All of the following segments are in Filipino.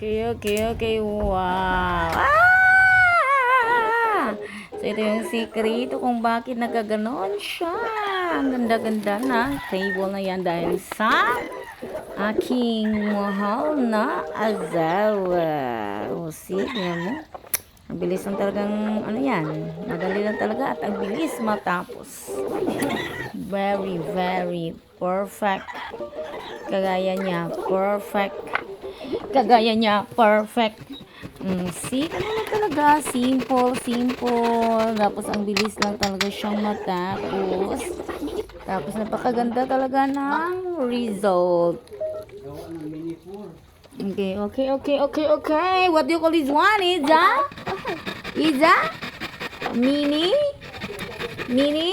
Okay. Wow. So, ito yung sikreto kung bakit nagkaganon siya. Ang ganda-ganda na table na yan dahil sa aking mahal na asawa. O, see, tingnan mo. Ang bilis lang talagang, ano yan, madali lang talaga at ang bilis matapos. Very, very perfect. Kagaya niya, perfect. See, ano talaga, simple. Tapos ang bilis lang talaga siyang matapos. Tapos napakaganda talaga ng result. Okay. What do you call this one, Iza? Mini? Mini?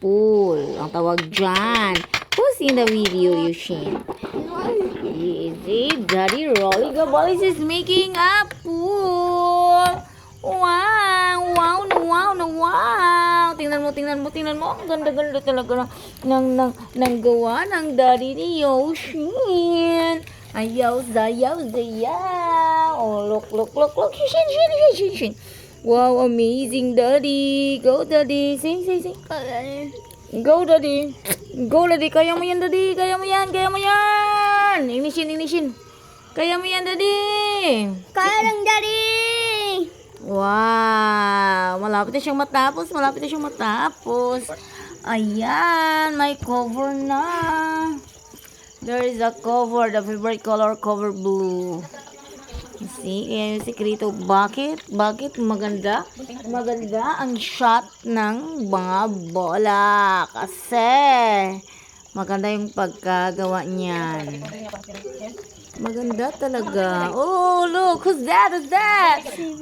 Pool. Ang tawag dyan. Who's in the video, Yushin? Easy. Daddy Rolly Gabalis is making a pool. Wow. Tingnan mo. Ang ganda talaga ng gawa ng daddy ni Yoshin. Ayaw. Oh, look. Yushin. Wow, amazing, daddy. Go, daddy. Sing. Go, daddy. Kaya mo yan, daddy. Kaya mo yan. Inishin. Kaya mo yan, daddy. Kaya lang, daddy. Wow. Malapit na siyang matapos. Ayan. May cover na. There is a cover. The favorite color, cover blue. See, yung sekreto. Bakit maganda? Maganda ang shot ng mga bola. Kasi maganda yung pagkagawa niyan. Maganda talaga. Oh, look. Who's that?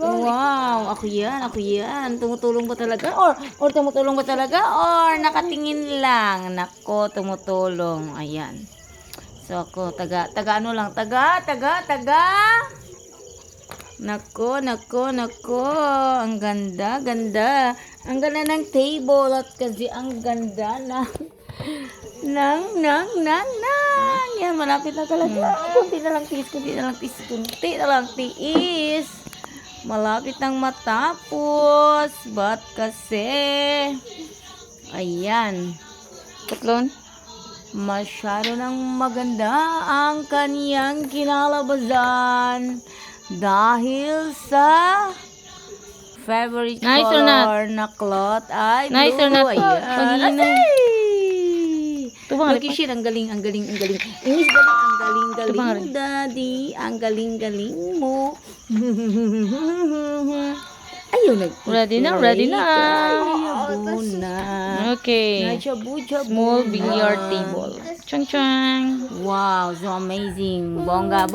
Wow. Ako yan. Tumutulong ba talaga? Or tumutulong ba talaga? Or nakatingin lang? Nako, tumutulong. Ayan. So, ako, taga ano lang. Taga. Nako. Ang ganda. Ang ganda ng table at kasi ang ganda yan, malapit na talaga. Kunti na lang tiis. Malapit nang matapos. But kasi ayan. Tatlon. Masyado nang maganda ang kaniyang kinalabasan. Dahil sa favorite color na cloth ay blue. Nice or not? Ayan. Mag-share, ang galing. Inis galing, daddy. Ang galing mo. Ayaw, Ready na. Ayaw na. Okay. Nachabu-chabu. Small billiard table. Chang. Wow, so amazing. Bongga.